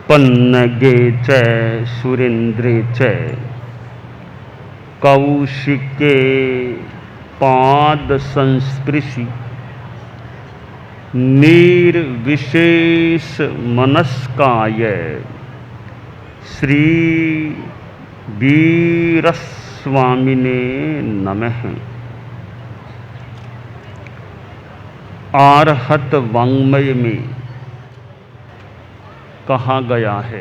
पन्नगे च सुरेन्द्रे च कौशिके पाद संस्पृशि निर्विशेष मनस्काय श्री वीरस्वामिने नमः। आर्हत वाङ्मय में कहा गया है,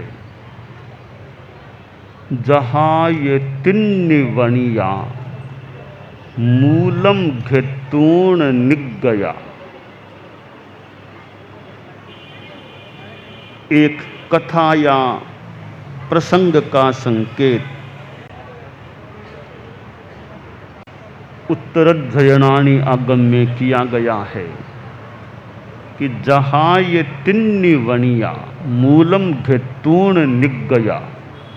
जहाँ ये तिन्नि वणिया मूलम घेतूण निगया। एक कथा या प्रसंग का संकेत उत्तरध्ययनानि आगम में किया गया है कि जहाँ ये तिन्नि वणिया मूलम घेतूण निगया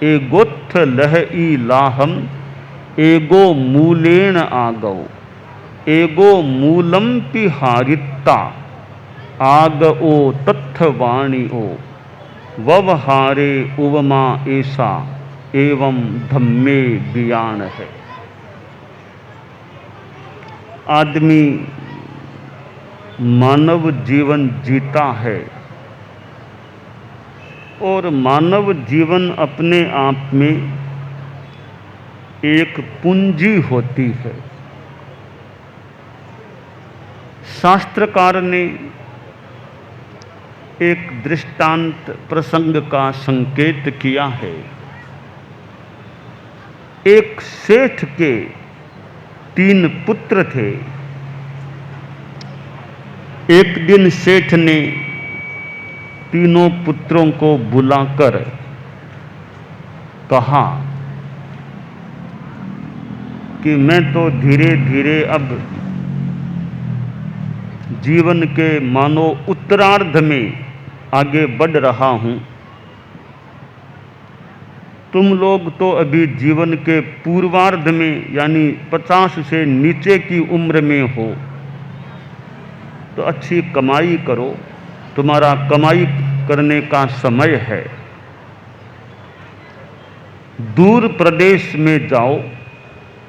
एगोत्थ लह ई लाहम एगो मूलेन आगौ एगो मूलम पिहारिता आग ओ तत्थ वाणी ओ ववहारे उवमा ऐसा एवं धम्मे बियान है। आदमी मानव जीवन जीता है और मानव जीवन अपने आप में एक पूंजी होती है। शास्त्रकार ने एक दृष्टांत प्रसंग का संकेत किया है। एक सेठ के 3 पुत्र थे। एक दिन सेठ ने तीनों पुत्रों को बुलाकर कहा कि मैं तो धीरे धीरे अब जीवन के मानो उत्तरार्ध में आगे बढ़ रहा हूं। तुम लोग तो अभी जीवन के पूर्वार्ध में यानी 50 से नीचे की उम्र में हो, तो अच्छी कमाई करो, तुम्हारा कमाई करने का समय है। दूर प्रदेश में जाओ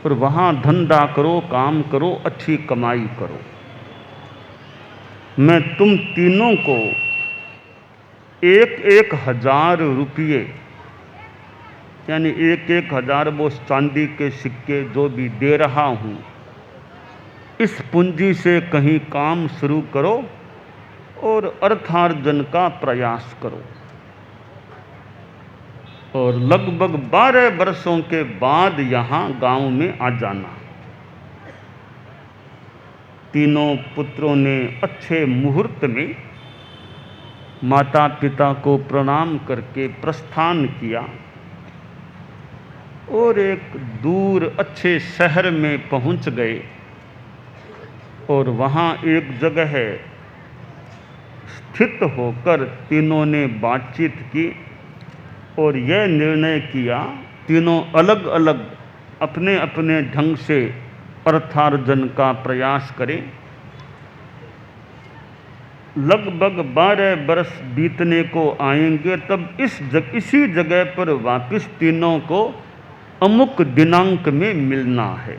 और वहाँ धंधा करो, काम करो, अच्छी कमाई करो। मैं तुम तीनों को 1-1 हजार रुपये यानी 1-1 हजार वो चांदी के सिक्के जो भी दे रहा हूँ, इस पूंजी से कहीं काम शुरू करो और अर्थार्जन का प्रयास करो। और लगभग 12 वर्षों के बाद यहाँ गांव में आ जाना। तीनों पुत्रों ने अच्छे मुहूर्त में माता पिता को प्रणाम करके प्रस्थान किया और एक दूर अच्छे शहर में पहुंच गए। और वहाँ एक जगह स्थित होकर तीनों ने बातचीत की और यह निर्णय किया, तीनों अलग अलग अपने अपने ढंग से अर्थार्जन का प्रयास करें। लगभग 12 वर्ष बीतने को आएंगे, तब इसी जगह पर वापस तीनों को अमुक दिनांक में मिलना है।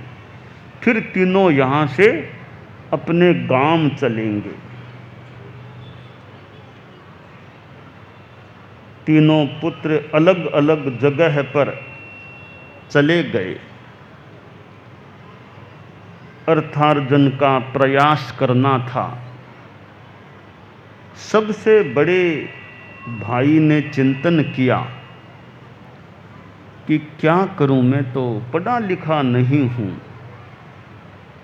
फिर तीनों यहाँ से अपने गांव चलेंगे। तीनों पुत्र अलग अलग जगह पर चले गए। अर्थार्जन का प्रयास करना था। सबसे बड़े भाई ने चिंतन किया कि क्या करूं, मैं तो पढ़ा लिखा नहीं हूं,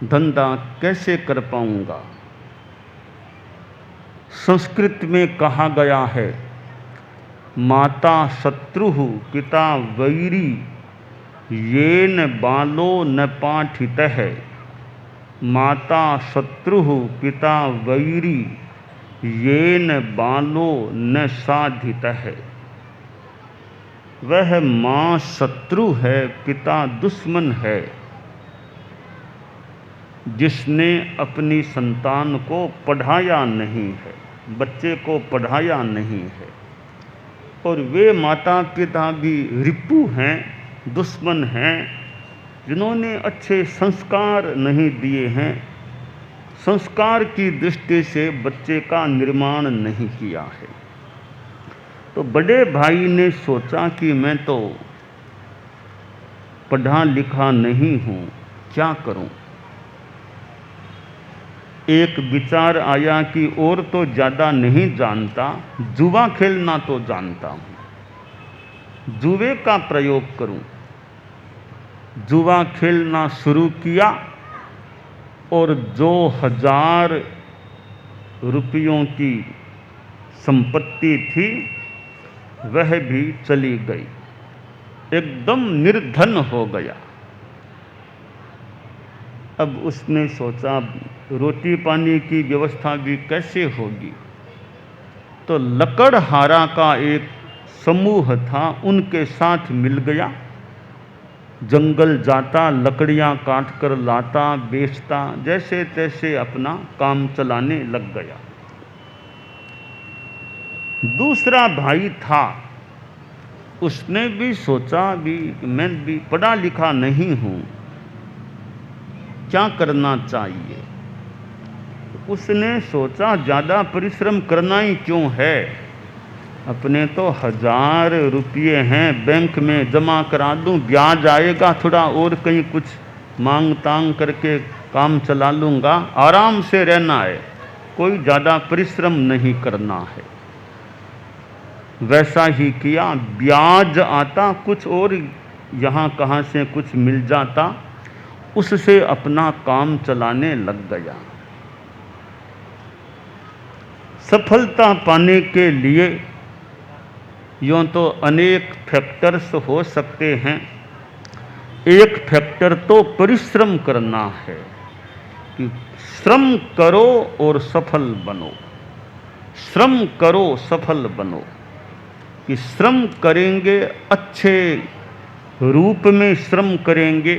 धंधा कैसे कर पाऊंगा। संस्कृत में कहा गया है, माता शत्रु पिता वैरी येन बालो न पाठितः। माता शत्रु पिता वैरी येन बालो न साधितः। वह माँ शत्रु है, पिता दुश्मन है, जिसने अपनी संतान को पढ़ाया नहीं है, बच्चे को पढ़ाया नहीं है। और वे माता पिता भी रिपु हैं, दुश्मन हैं, जिन्होंने अच्छे संस्कार नहीं दिए हैं, संस्कार की दृष्टि से बच्चे का निर्माण नहीं किया है। तो बड़े भाई ने सोचा कि मैं तो पढ़ा लिखा नहीं हूँ, क्या करूँ। एक विचार आया कि और तो ज़्यादा नहीं जानता, जुआ खेलना तो जानता हूँ, जुए का प्रयोग करूँ। जुआ खेलना शुरू किया और जो 1000 रुपयों की संपत्ति थी वह भी चली गई, एकदम निर्धन हो गया। अब उसने सोचा रोटी पानी की व्यवस्था भी कैसे होगी, तो लकड़हारा का एक समूह था, उनके साथ मिल गया। जंगल जाता, लकड़ियां काट कर लाता, बेचता, जैसे तैसे अपना काम चलाने लग गया। दूसरा भाई था, उसने भी सोचा भी मैं भी पढ़ा लिखा नहीं हूँ, क्या करना चाहिए। उसने सोचा ज़्यादा परिश्रम करना ही क्यों है, अपने तो 1000 रुपये हैं, बैंक में जमा करा दूं, ब्याज आएगा, थोड़ा और कहीं कुछ मांग तांग करके काम चला लूँगा, आराम से रहना है, कोई ज़्यादा परिश्रम नहीं करना है। वैसा ही किया, ब्याज आता कुछ और यहाँ कहाँ से कुछ मिल जाता, उससे अपना काम चलाने लग गया। सफलता पाने के लिए यूँ तो अनेक फैक्टर्स हो सकते हैं। एक फैक्टर तो परिश्रम करना है कि श्रम करो और सफल बनो, श्रम करो सफल बनो, कि श्रम करेंगे, अच्छे रूप में श्रम करेंगे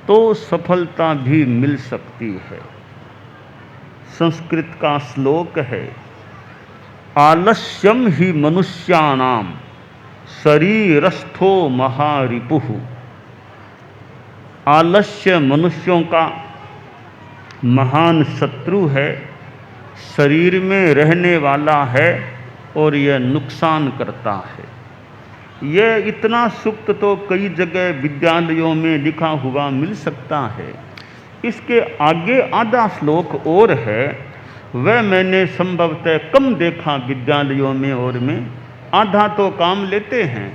तो सफलता भी मिल सकती है। संस्कृत का श्लोक है, आलस्यम ही मनुष्याणाम शरीरस्थो महारिपुः। आलस्य मनुष्यों का महान शत्रु है, शरीर में रहने वाला है और यह नुकसान करता है। यह इतना सूक्त तो कई जगह विद्यालयों में लिखा हुआ मिल सकता है। इसके आगे आधा श्लोक और है, वह मैंने संभवतः कम देखा विद्यालयों में, और में आधा तो काम लेते हैं,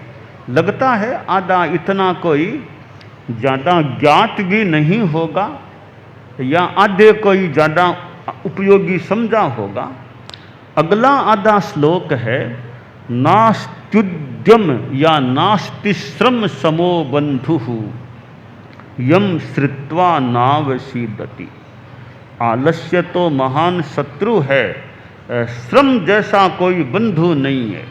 लगता है आधा इतना कोई ज़्यादा ज्ञात भी नहीं होगा या आधे कोई ज़्यादा उपयोगी समझा होगा। अगला आधा श्लोक है, नास्त्युद्यम या नास्ति श्रम समो बंधुः यम श्रुत्वा नावसीदति। आलस्य तो महान शत्रु है, श्रम जैसा कोई बंधु नहीं है।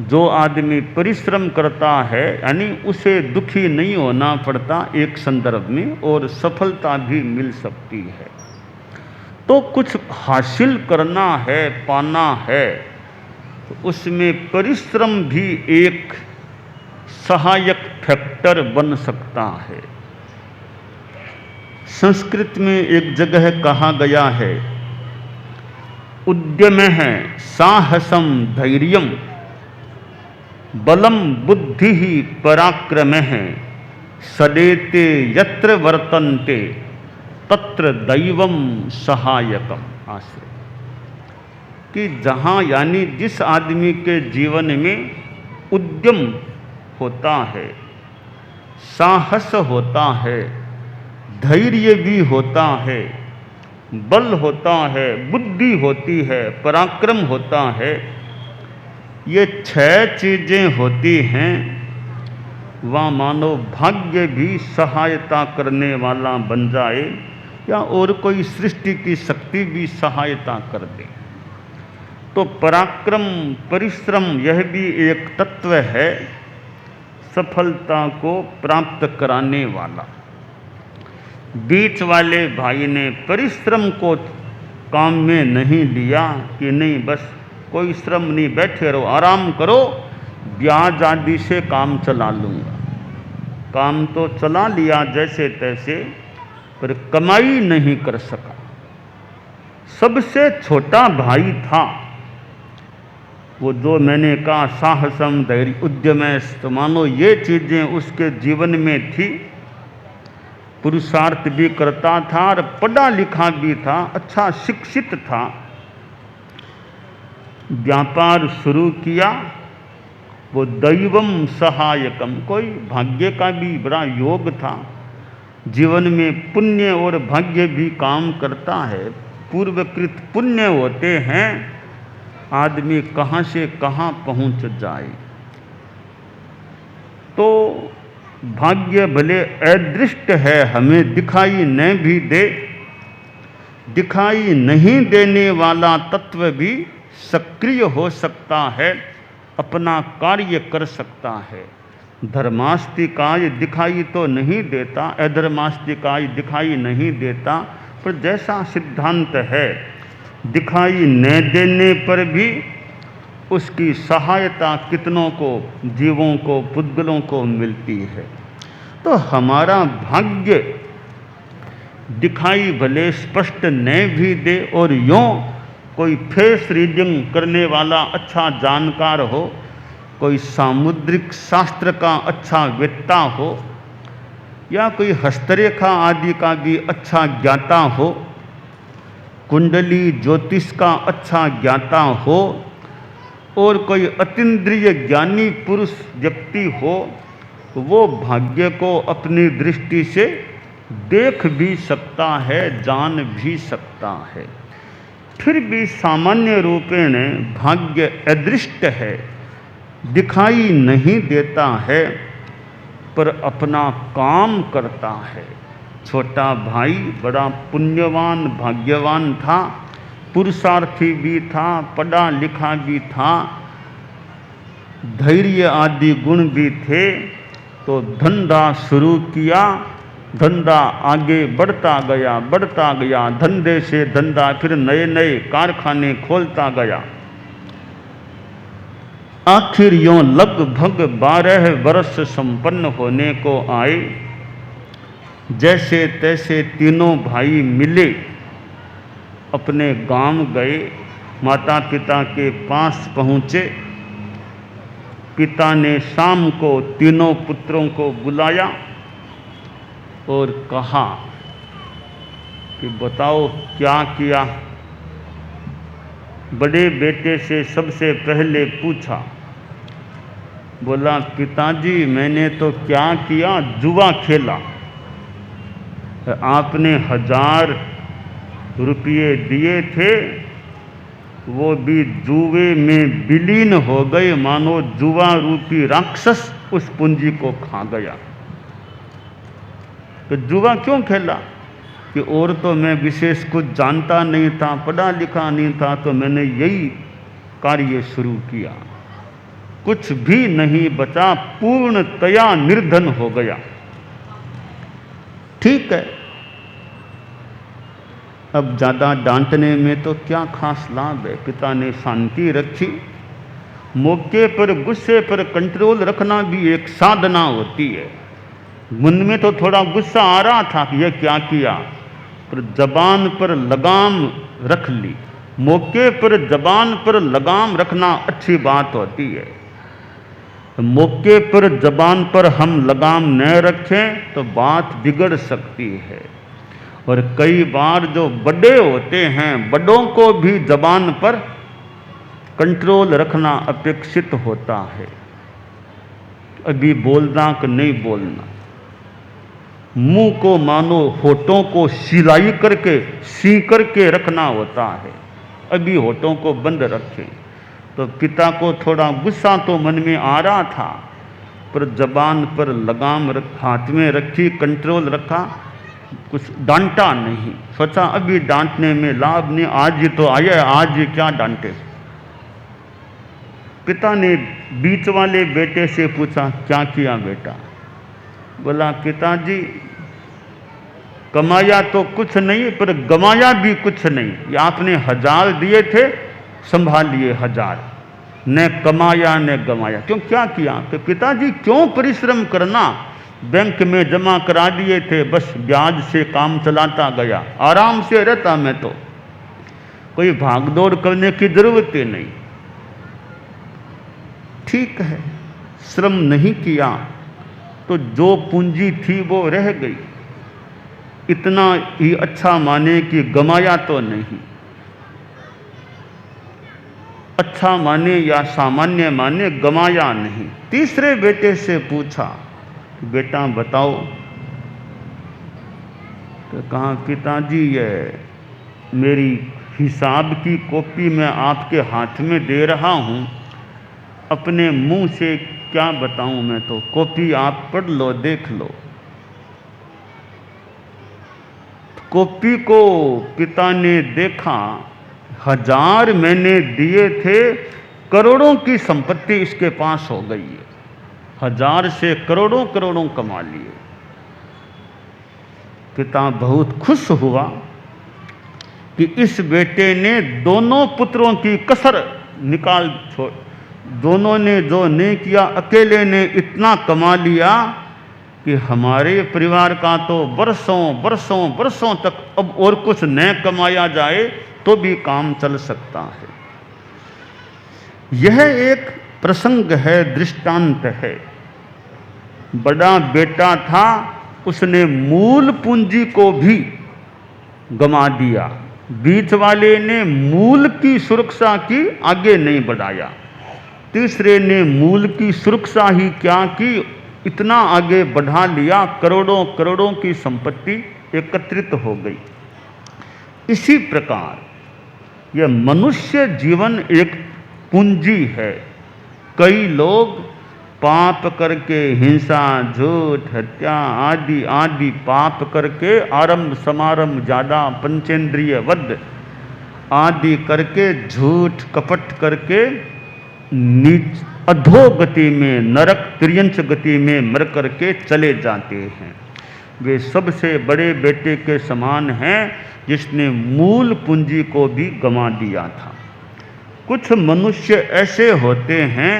जो आदमी परिश्रम करता है यानी उसे दुखी नहीं होना पड़ता एक संदर्भ में, और सफलता भी मिल सकती है। तो कुछ हासिल करना है, पाना है, तो उसमें परिश्रम भी एक सहायक फैक्टर बन सकता है। संस्कृत में एक जगह कहा गया है, उद्यम है साहसम धैर्यम बलम बुद्धि ही पराक्रम है सदेते यत्र वर्तन्ते तत्र दैवम सहायकम। आश्रय कि जहाँ यानी जिस आदमी के जीवन में उद्यम होता है, साहस होता है, धैर्य भी होता है, बल होता है, बुद्धि होती है, पराक्रम होता है, ये 6 चीज़ें होती हैं, वहाँ मानो भाग्य भी सहायता करने वाला बन जाए या और कोई सृष्टि की शक्ति भी सहायता कर दे। तो पराक्रम, परिश्रम, यह भी एक तत्व है सफलता को प्राप्त कराने वाला। बीच वाले भाई ने परिश्रम को काम में नहीं लिया कि नहीं बस कोई श्रम नहीं, बैठे रहो, आराम करो, ब्याज आदि से काम चला लूँगा। काम तो चला लिया जैसे तैसे, पर कमाई नहीं कर सका। सबसे छोटा भाई था वो, जो मैंने कहा साहसम धैर्य उद्यमेश, तो मानो ये चीज़ें उसके जीवन में थी। पुरुषार्थ भी करता था और पढ़ा लिखा भी था, अच्छा शिक्षित था। व्यापार शुरू किया, वो दैवम सहायकम, कोई भाग्य का भी बड़ा योग था। जीवन में पुण्य और भाग्य भी काम करता है। पूर्वकृत पुण्य होते हैं, आदमी कहाँ से कहाँ पहुँच जाए। तो भाग्य भले अदृष्ट है, हमें दिखाई न भी दे, दिखाई नहीं देने वाला तत्व भी सक्रिय हो सकता है, अपना कार्य कर सकता है। धर्मास्तिकाय दिखाई तो नहीं देता, अधर्मास्तिकाय दिखाई नहीं देता, पर जैसा सिद्धांत है, दिखाई न देने पर भी उसकी सहायता कितनों को, जीवों को, पुद्गलों को मिलती है। तो हमारा भाग्य दिखाई भले स्पष्ट न भी दे, और यों कोई फेस रीडिंग करने वाला अच्छा जानकार हो, कोई सामुद्रिक शास्त्र का अच्छा वेत्ता हो, या कोई हस्तरेखा आदि का भी अच्छा ज्ञाता हो, कुंडली ज्योतिष का अच्छा ज्ञाता हो, और कोई अतीन्द्रिय ज्ञानी पुरुष व्यक्ति हो, वो भाग्य को अपनी दृष्टि से देख भी सकता है, जान भी सकता है। फिर भी सामान्य रूपेण भाग्य अदृष्ट है, दिखाई नहीं देता है, पर अपना काम करता है। छोटा भाई बड़ा पुण्यवान भाग्यवान था, पुरुषार्थी भी था, पढ़ा लिखा भी था, धैर्य आदि गुण भी थे। तो धंधा शुरू किया, धंधा आगे बढ़ता गया, बढ़ता गया, धंधे से धंधा, फिर नए नए कारखाने खोलता गया। आखिर यों लगभग 12 वर्ष संपन्न होने को आए। जैसे तैसे तीनों भाई मिले, अपने गांव गए, माता पिता के पास पहुँचे। पिता ने शाम को तीनों पुत्रों को बुलाया और कहा कि बताओ क्या किया। बड़े बेटे से सबसे पहले पूछा, बोला पिताजी मैंने तो क्या किया, जुआ खेला। आपने 1000 रुपये दिए थे, वो भी जुए में विलीन हो गए, मानो जुआ रूपी राक्षस उस पूंजी को खा गया। तो जुआ क्यों खेला? कि और तो मैं विशेष कुछ जानता नहीं था, पढ़ा लिखा नहीं था, तो मैंने यही कार्य शुरू किया। कुछ भी नहीं बचा, पूर्णतया निर्धन हो गया। ठीक है, अब ज़्यादा डांटने में तो क्या खास लाभ है। पिता ने शांति रखी। मौके पर गुस्से पर कंट्रोल रखना भी एक साधना होती है। मन में तो थोड़ा गुस्सा आ रहा था कि यह क्या किया, पर जबान पर लगाम रख ली। मौके पर जबान पर लगाम रखना अच्छी बात होती है। मौके पर जबान पर हम लगाम न रखें तो बात बिगड़ सकती है। और कई बार जो बड़े होते हैं, बड़ों को भी जबान पर कंट्रोल रखना अपेक्षित होता है। अभी बोलना कि नहीं बोलना, मुंह को मानो होठों को सिलाई करके सी करके रखना होता है। अभी होठों को बंद रखें। तो पिता को थोड़ा गुस्सा तो मन में आ रहा था, पर जबान पर लगाम हाथ में रखी, कंट्रोल रखा, कुछ डांटा नहीं। सोचा अभी डांटने में लाभ नहीं, आज ही तो आया, आज ही क्या डांटे। पिता ने बीच वाले बेटे से पूछा, क्या किया बेटा? बोला पिताजी कमाया तो कुछ नहीं, पर गमाया भी कुछ नहीं। ये आपने 1000 दिए थे, संभालिए 1000, न कमाया न गमाया। क्यों, क्या किया कि पिताजी क्यों परिश्रम करना, बैंक में जमा करा दिए थे, बस ब्याज से काम चलाता गया, आराम से रहता मैं तो, कोई भागदौड़ करने की जरूरत ही नहीं। ठीक है, श्रम नहीं किया तो जो पूंजी थी वो रह गई, इतना ही अच्छा माने कि गमाया तो नहीं। अच्छा माने या सामान्य माने, गमाया नहीं। तीसरे बेटे से पूछा, बेटा बताओ, तो कहा पिताजी ये मेरी हिसाब की कॉपी मैं आपके हाथ में दे रहा हूँ, अपने मुंह से क्या बताऊं, मैं तो कॉपी आप पढ़ लो, देख लो। कॉपी को पिता ने देखा, 1000 मैंने दिए थे, करोड़ों की संपत्ति इसके पास हो गई है, 1000 से करोड़ों करोड़ों कमा लिए। पिता बहुत खुश हुआ कि इस बेटे ने दोनों पुत्रों की कसर निकाल छोड़, दोनों ने जो नहीं किया, अकेले ने इतना कमा लिया कि हमारे परिवार का तो बरसों बरसों बरसों तक अब और कुछ न कमाया जाए तो भी काम चल सकता है। यह एक प्रसंग है, दृष्टांत है। बड़ा बेटा था, उसने मूल पूंजी को भी गमा दिया, बीच वाले ने मूल की सुरक्षा की, आगे नहीं बढ़ाया, तीसरे ने मूल की सुरक्षा ही क्या की, इतना आगे बढ़ा लिया, करोड़ों करोड़ों की संपत्ति एकत्रित हो गई। इसी प्रकार यह मनुष्य जीवन एक पूंजी है। कई लोग पाप करके, हिंसा, झूठ, हत्या आदि आदि पाप करके, आरंभ समारंभ ज़्यादा, पंचेंद्रिय वध आदि करके, झूठ कपट करके नीच अधोगति में, नरक तिर्यंच गति में मर करके चले जाते हैं। वे सबसे बड़े बेटे के समान हैं जिसने मूल पूंजी को भी गंवा दिया था। कुछ मनुष्य ऐसे होते हैं,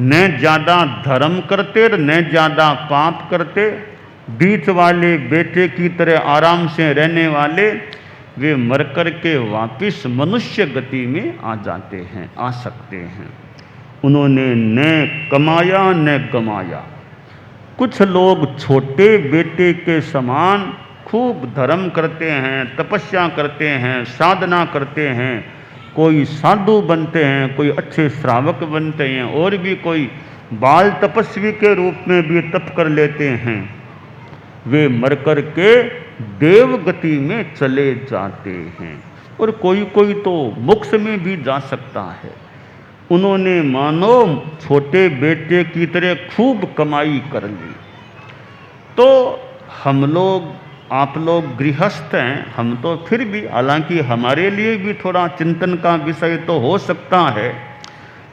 न ज़्यादा धर्म करते न ज़्यादा पाप करते, बीच वाले बेटे की तरह आराम से रहने वाले, वे मर कर के वापिस मनुष्य गति में आ जाते हैं, आ सकते हैं। उन्होंने न कमाया न गमाया। कुछ लोग छोटे बेटे के समान खूब धर्म करते हैं, तपस्या करते हैं, साधना करते हैं, कोई साधु बनते हैं, कोई अच्छे श्रावक बनते हैं, और भी कोई बाल तपस्वी के रूप में भी तप कर लेते हैं। वे मर कर के देव गति में चले जाते हैं, और कोई कोई तो मोक्ष में भी जा सकता है। उन्होंने मानो छोटे बेटे की तरह खूब कमाई कर ली। तो हम लोग, आप लोग गृहस्थ हैं, हम तो फिर भी, हालांकि हमारे लिए भी थोड़ा चिंतन का विषय तो हो सकता है,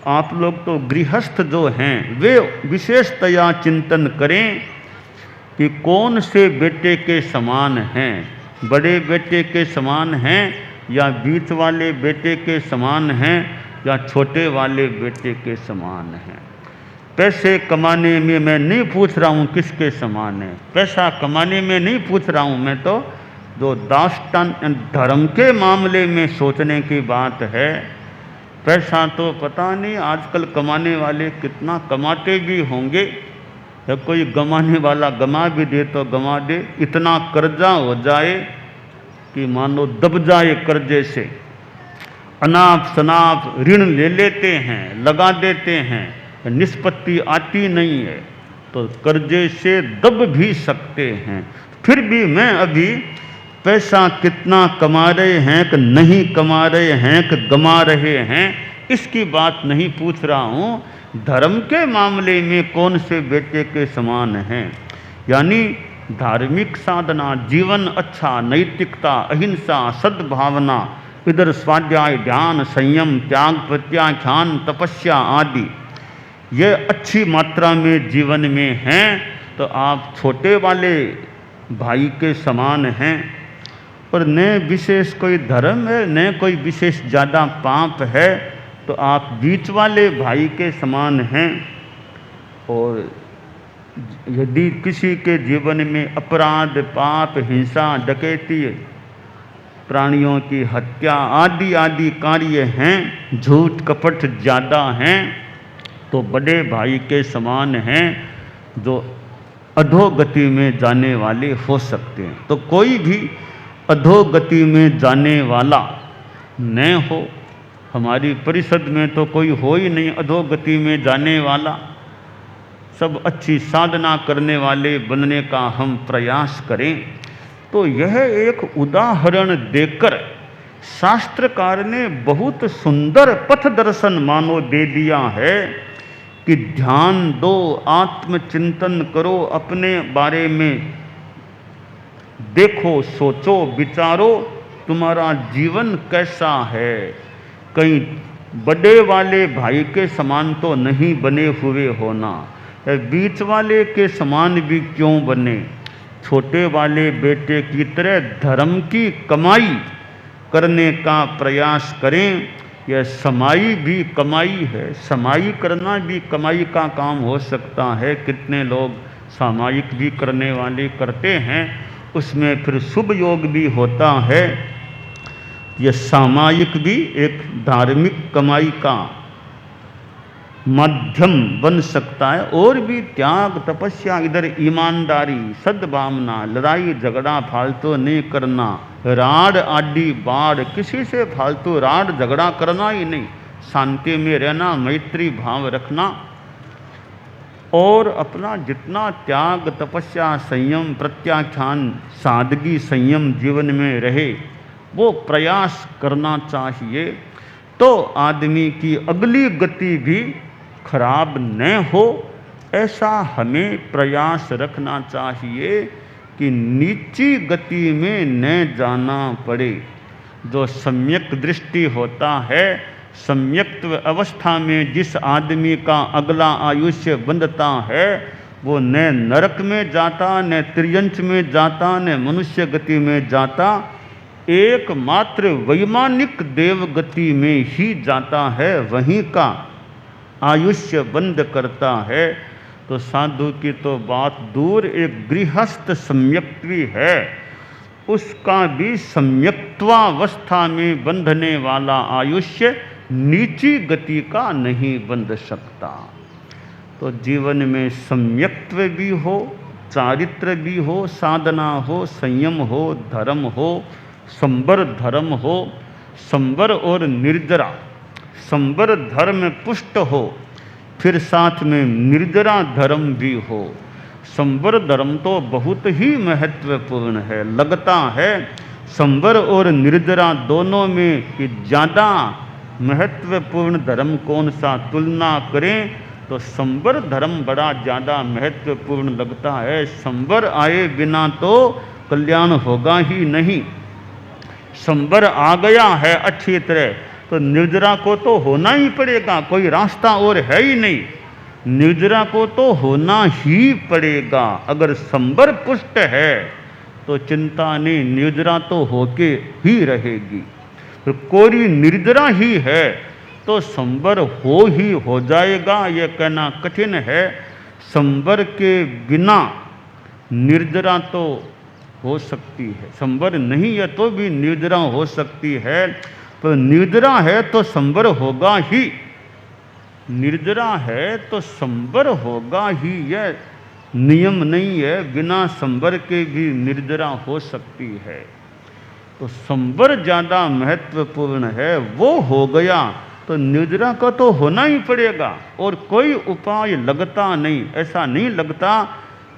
आप लोग तो गृहस्थ जो हैं वे विशेषतया चिंतन करें कि कौन से बेटे के समान हैं, बड़े बेटे के समान हैं या बीच वाले बेटे के समान हैं या छोटे वाले बेटे के समान हैं। पैसे कमाने में मैं नहीं पूछ रहा हूँ किसके समान है, पैसा कमाने में नहीं पूछ रहा हूँ मैं, तो जो दास्तान धर्म के मामले में सोचने की बात है। पैसा तो पता नहीं आजकल कमाने वाले कितना कमाते भी होंगे, या कोई गमाने वाला गमा भी दे तो गमा दे, इतना कर्जा हो जाए कि मानो दब जाए कर्जे से, अनाप शनाप ऋण ले लेते हैं, लगा देते हैं, निष्पत्ति आती नहीं है तो कर्जे से दब भी सकते हैं। फिर भी मैं अभी पैसा कितना कमा रहे हैं कि नहीं कमा रहे हैं कि गमा रहे हैं, इसकी बात नहीं पूछ रहा हूँ। धर्म के मामले में कौन से बेटे के समान हैं, यानी धार्मिक साधना, जीवन अच्छा, नैतिकता, अहिंसा, सद्भावना, इधर स्वाध्याय, ध्यान, संयम, त्याग, प्रत्याख्यान, तपस्या आदि ये अच्छी मात्रा में जीवन में हैं तो आप छोटे वाले भाई के समान हैं। और न विशेष कोई धर्म है न कोई विशेष ज़्यादा पाप है, तो आप बीच वाले भाई के समान हैं। और यदि किसी के जीवन में अपराध, पाप, हिंसा, डकैती, प्राणियों की हत्या आदि आदि कार्य हैं, झूठ कपट ज़्यादा हैं, तो बड़े भाई के समान हैं जो अधोगति में जाने वाले हो सकते हैं। तो कोई भी अधोगति में जाने वाला न हो। हमारी परिषद में तो कोई हो ही नहीं अधोगति में जाने वाला। सब अच्छी साधना करने वाले बनने का हम प्रयास करें। तो यह एक उदाहरण देकर शास्त्रकार ने बहुत सुंदर पथ दर्शन मानो दे दिया है कि ध्यान दो, आत्मचिंतन करो, अपने बारे में देखो, सोचो, विचारो, तुम्हारा जीवन कैसा है। कहीं बड़े वाले भाई के समान तो नहीं बने हुए होना, बीच वाले के समान भी क्यों बने। छोटे वाले बेटे की तरह धर्म की कमाई करने का प्रयास करें। यह समाई भी कमाई है, समाई करना भी कमाई का काम हो सकता है। कितने लोग सामायिक भी करने वाले करते हैं, उसमें फिर शुभ योग भी होता है। यह सामायिक भी एक धार्मिक कमाई का माध्यम बन सकता है। और भी त्याग, तपस्या, इधर ईमानदारी, सद्भावना, लड़ाई झगड़ा फालतू नहीं करना, राड आदि बाढ़, किसी से फालतू राड झगड़ा करना ही नहीं, शांति में रहना, मैत्री भाव रखना। और अपना जितना त्याग, तपस्या, संयम, प्रत्याख्यान, सादगी, संयम जीवन में रहे, वो प्रयास करना चाहिए। तो आदमी की अगली गति भी खराब न हो, ऐसा हमें प्रयास रखना चाहिए कि नीची गति में न जाना पड़े। जो सम्यक दृष्टि होता है, सम्यक्त अवस्था में जिस आदमी का अगला आयुष्य बनता है, वो न नरक में जाता, न त्रियंच में जाता, न मनुष्य गति में जाता, एकमात्र वैमानिक देव गति में ही जाता है, वहीं का आयुष्य बंद करता है। तो साधु की तो बात दूर, एक गृहस्थ सम्यक्त्वी है, उसका भी सम्यक्त्वावस्था में बंधने वाला आयुष्य नीची गति का नहीं बंध सकता। तो जीवन में सम्यक्त्व भी हो, चारित्र भी हो, साधना हो, संयम हो, धर्म हो, संवर धर्म हो, संवर और निर्जरा। संवर धर्म पुष्ट हो, फिर साथ में निर्जरा धर्म भी हो। संवर धर्म तो बहुत ही महत्वपूर्ण है। लगता है संवर और निर्जरा दोनों में कि ज़्यादा महत्वपूर्ण धर्म कौन सा, तुलना करें तो संवर धर्म बड़ा ज़्यादा महत्वपूर्ण लगता है। संवर आए बिना तो कल्याण होगा ही नहीं। संवर आ गया है अच्छी तरह तो निर्जरा को तो होना ही पड़ेगा, कोई रास्ता और है ही नहीं। निर्जरा को तो होना ही पड़ेगा। अगर संवर पुष्ट है तो चिंता नहीं, निर्जरा तो होके ही रहेगी। तो कोई निर्जरा ही है तो संवर हो जाएगा, यह कहना कठिन है। संवर के बिना निर्जरा तो हो सकती है, संवर नहीं है तो भी निर्जरा हो सकती है। तो निर्जरा है तो संवर होगा ही, निर्जरा है तो संवर होगा ही, यह नियम नहीं है। बिना संवर के भी निर्जरा हो सकती है। तो संवर ज़्यादा महत्वपूर्ण है। वो हो गया तो निर्जरा का तो होना ही पड़ेगा और कोई उपाय लगता नहीं। ऐसा नहीं लगता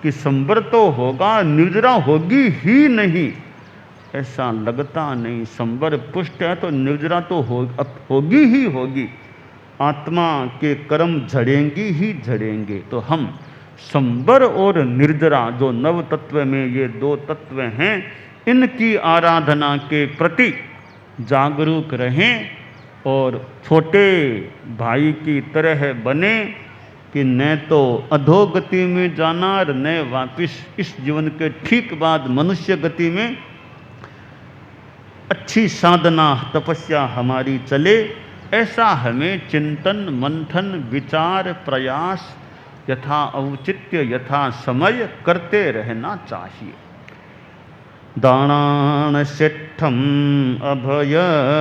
कि संवर तो होगा, निर्जरा होगी ही नहीं, ऐसा लगता नहीं। संवर पुष्ट है तो निर्जरा तो होगी ही होगी। आत्मा के कर्म झड़ेंगी ही झड़ेंगे। तो हम संवर और निर्जरा जो नव तत्व में ये दो तत्व हैं, इनकी आराधना के प्रति जागरूक रहें और छोटे भाई की तरह बने कि न तो अधोगति में जाना और न वापिस इस जीवन के ठीक बाद मनुष्य गति में अच्छी साधना तपस्या हमारी चले, ऐसा हमें चिंतन मंथन विचार प्रयास यथा औचित्य यथा समय करते रहना चाहिए। दानानशिष्ठम अभयपयाणम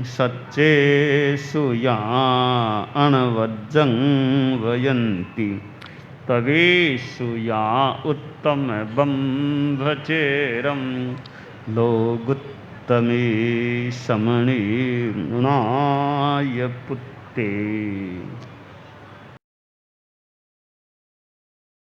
सच्चेषु या अणवज्जं वयन्ति तवेषु या उत्तम बंभचेरम लोगुत्तमे समणी नुनाय पुत्ते।